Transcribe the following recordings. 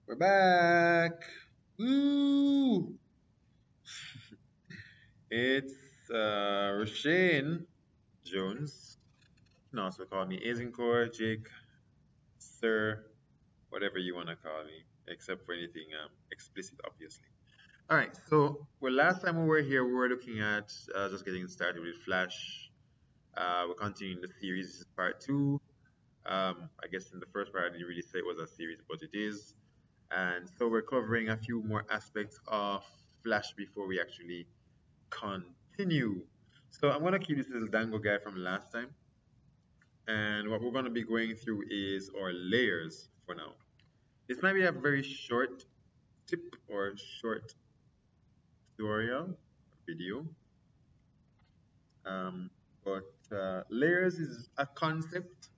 We're back. Woo! It's Rashane Jones. You can also call me Azincore, Jake, Sir, whatever you want to call me, except for anything explicit, obviously. All right. So, well, last time we were here, we were looking at just getting started with Flash. We're continuing the series. This is part two. I guess in the first part, I didn't really say it was a series, but it is. And so we're covering a few more aspects of Flash before we actually continue. So I'm gonna keep this little dango guy from last time, and what we're gonna be going through is our layers for now. This might be a very short tip or short tutorial video, um, but layers is a concept,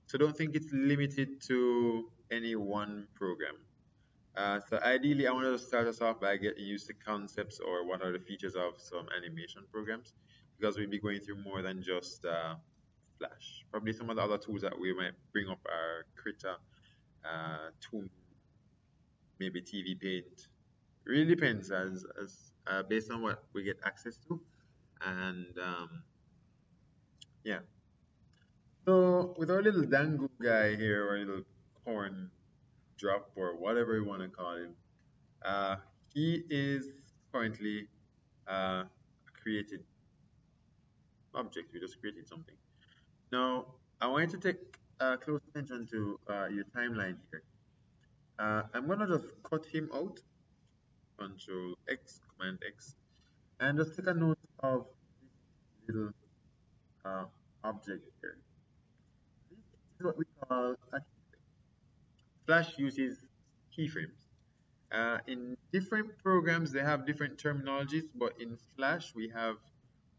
so don't think it's limited to any one program. So ideally, I want to start us off by getting used to concepts or what are the features of some animation programs, because we'll be going through more than just Flash. Probably some of the other tools that we might bring up are Krita, Toon, maybe TV Paint. Really depends as based on what we get access to, and yeah. So with our little dango guy here, or little corn drop, or whatever you want to call him, uh, he is currently a created object. We just created something. Now, I want you to take close attention to your timeline here. I'm gonna just cut him out, Control X, Command X, and just take a note of this little uh, object here. This is what we call a keyframe. Flash uses keyframes. In different programs, they have different terminologies, but in Flash, we have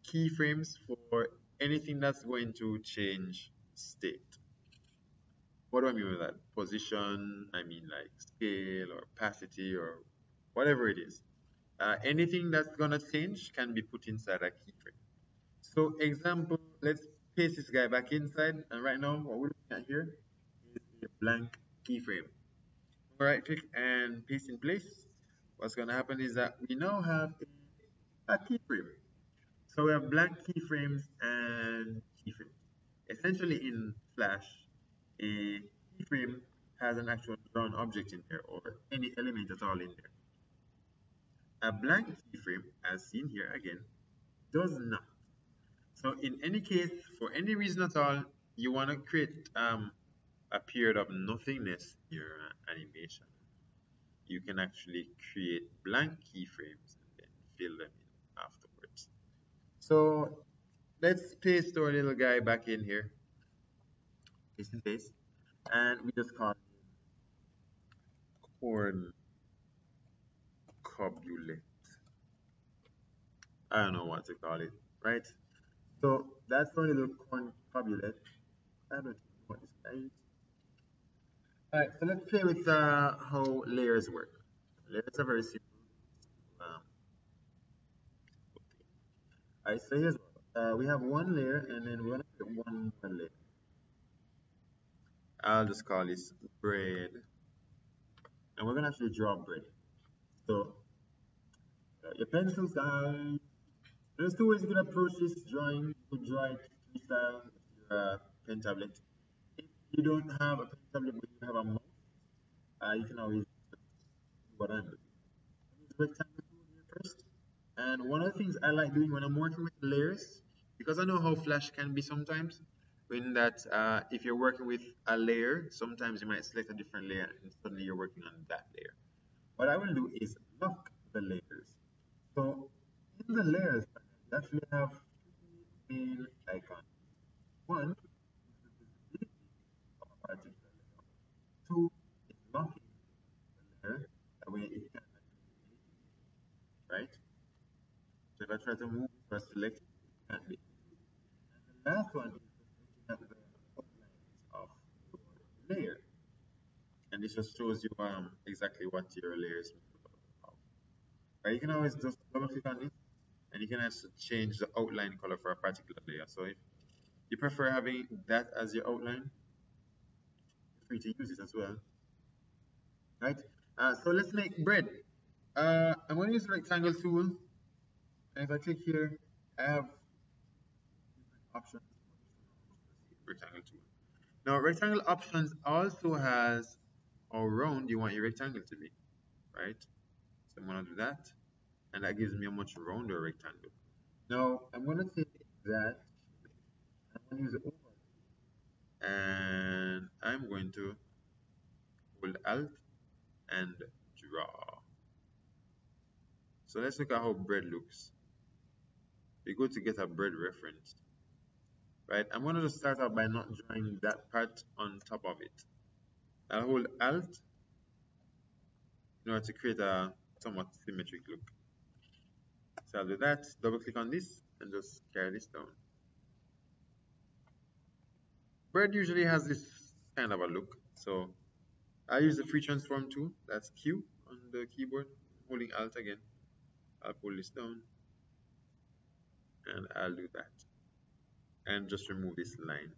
keyframes for anything that's going to change state. What do I mean by that? Position, I mean like scale or opacity or whatever it is. Anything that's gonna change can be put inside a keyframe. So example, let's paste this guy back inside, and right now what we're looking at here is a blank keyframe. Right click and paste in place. What's gonna happen is that we now have a keyframe. So we have blank keyframes and keyframes. Essentially in Flash, a keyframe has an actual drawn object in there or any element at all in there. A blank keyframe, as seen here again, does not. So in any case, for any reason at all, you want to create a period of nothingness in your animation, you can actually create blank keyframes and then fill them in afterwards. So let's paste our little guy back in here. Paste and paste. And we just call him corn cobulate. I don't know what to call it, right? So that's our little corn cobulate. I don't know what this guy is. Alright, so let's play with how layers work. Layers are very simple. Um, Alright, so here's we have one layer and then we're gonna create one more layer. I'll just call this bread. And we're gonna actually draw bread. So your pencils, guys. There's two ways you can approach this drawing. You could draw it freestyle with your pen tablet. If you don't have a pen tablet but you have a mouse, you can always do what I'm doing. Use the rectangle tool here first. And one of the things I like doing when I'm working with layers, because I know how Flash can be sometimes, when that if you're working with a layer, sometimes you might select a different layer and suddenly you're working on that layer. What I will do is lock the layers. So in the layers, you actually have three main icons. One is the visibility of a particular layer. Two is locking the layer, that way it can actually be edited, right? So if I try to move it or select it, it can't be edited. And the last one is just looking at the outlines of your layer. And this just shows you exactly what your layer is made of. Right? You can always just double click on it and you can also change the outline color for a particular layer. So if you prefer having that as your outline, feel free to use it as well. Right? So let's make bread. I'm going to use the rectangle tool. And if I click here, I have options. Rectangle tool. Now, rectangle options also has how round you want your rectangle to be, right? So I'm going to do that, and that gives me a much rounder rectangle. Now, I'm going to take that, I'm going to use the over, and I'm going to hold Alt and draw. So let's look at how bread looks. We go to get a bread reference, right? I'm going to just start out by not drawing that part on top of it. I'll hold Alt in order to create a somewhat symmetric look. So I'll do that, double click on this, and just carry this down. Bread usually has this kind of a look, so I use the free transform tool, that's Q on the keyboard, holding Alt again. I'll pull this down, and I'll do that, and just remove this line.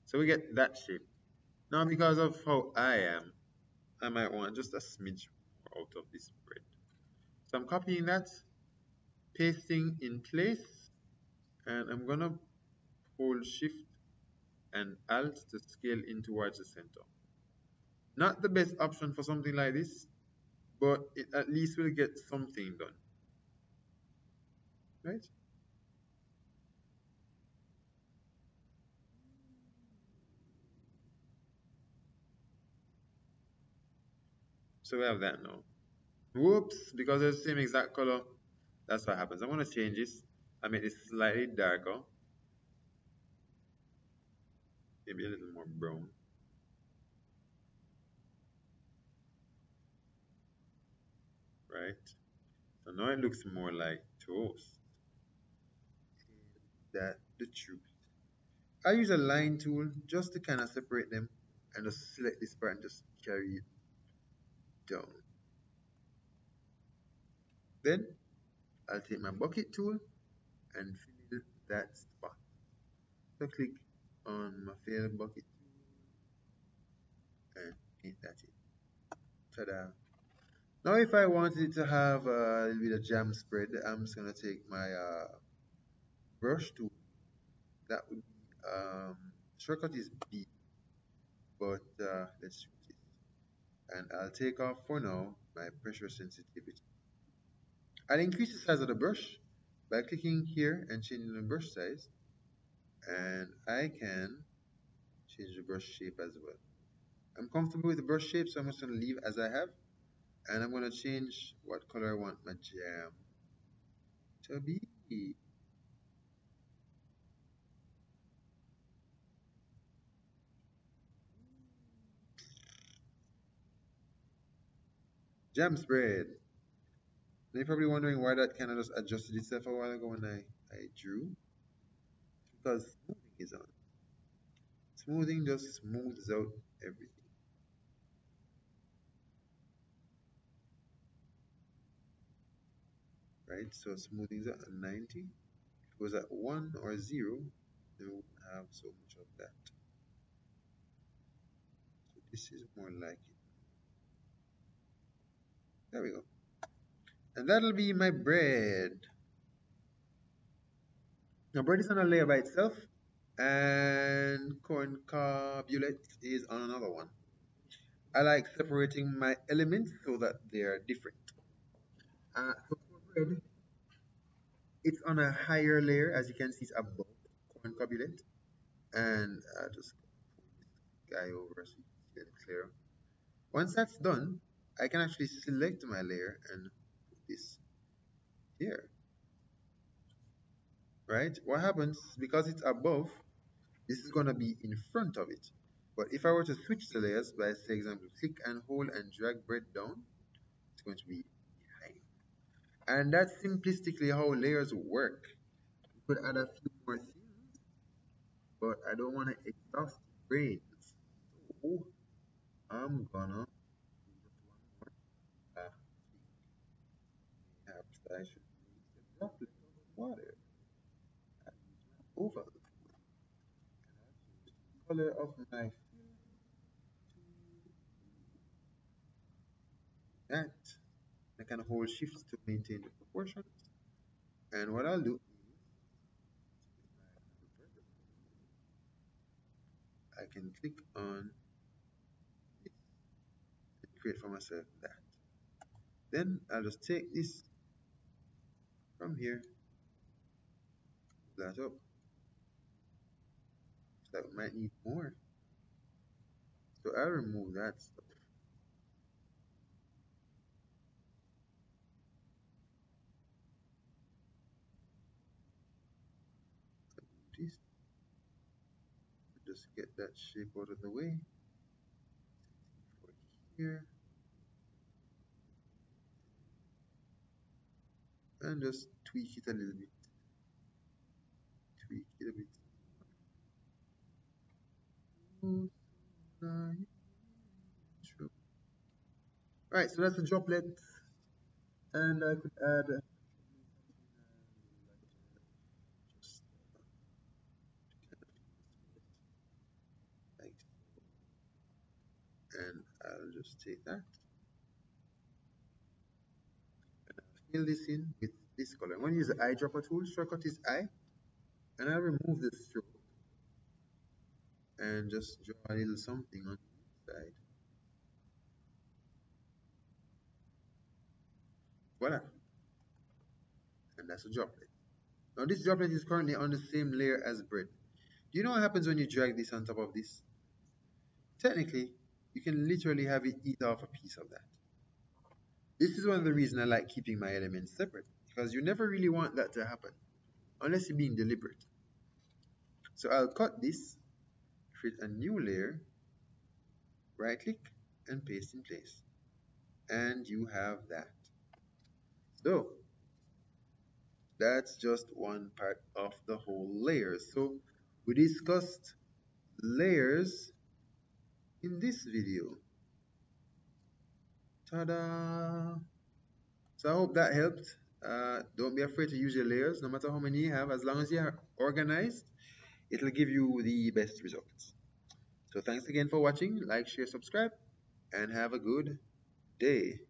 So we get that shape. Now, because of how I am, I might want just a smidge out of this bread. So I'm copying that, pasting in place, and I'm gonna hold Shift and Alt to scale in towards the center. Not the best option for something like this, but it at least will get something done, right? So we have that now. Whoops, because it's the same exact color, that's what happens. I'm gonna change this. I make this slightly darker, maybe a little more brown. Right? So now it looks more like toast. That the truth. I use a line tool just to kind of separate them and just select this part and just carry it down. Then I'll take my bucket tool and fill that spot. So click on my fill bucket tool and paint that in. Ta-da! Now if I wanted it to have a little bit of jam spread, I'm just gonna take my brush tool. That would be shortcut is B, but let's choose it. And I'll take off for now my pressure sensitivity. I'll increase the size of the brush by clicking here and changing the brush size, and I can change the brush shape as well. I'm comfortable with the brush shape, so I'm just going to leave as I have, and I'm going to change what color I want my jam to be. Jam spread. Now you're probably wondering why that kind of just adjusted itself a while ago when I drew. Because smoothing is on. Smoothing just smooths out everything. Right? So smoothing is at 90. If it was at 1 or 0, then we wouldn't have so much of that. So this is more like it. There we go. And that'll be my bread. Now bread is on a layer by itself, and corn carbulate is on another one. I like separating my elements so that they are different. So for bread, it's on a higher layer, as you can see, it's above corn carbulate. And I'll just pull this guy over so you can see it clearer. Once that's done, I can actually select my layer and put this here. Right? What happens, because it's above, this is going to be in front of it. But if I were to switch the layers by, say, example, click and hold and drag bread down, it's going to be behind. And that's simplistically how layers work. You could add a few more things, but I don't want to exhaust the brains. So I'm gonna do just one more thing. Perhaps I should use a droplet of water. I use my oval. And I'll change the color of my fill to blue. that. I can hold shift to maintain the proportions. And what I'll do I can click on it and create for myself that. Then I'll just take this from here, that up. That might need more. So I'll remove that stuff. This, just get that shape out of the way. For here, and just tweak it a little bit. Tweak it a bit. Alright, so that's a droplet, and I could add just like, and I'll just take that and I'll fill this in with this color. I'm going to use the eyedropper tool, shortcut is I, and I'll remove the stroke and just draw a little something on the side. Voila, and that's a droplet. Now this droplet is currently on the same layer as bread. Do you know what happens when you drag this on top of this? Technically, you can literally have it eat off a piece of that. This is one of the reasons I like keeping my elements separate, because you never really want that to happen, unless you're being deliberate. So I'll cut this, create a new layer, right click, and paste in place. And you have that. So that's just one part of the whole layer. So we discussed layers in this video. Ta-da! So I hope that helped. Don't be afraid to use your layers, no matter how many you have. As long as you're organized, it'll give you the best results. So thanks again for watching. Like, share, subscribe, and have a good day.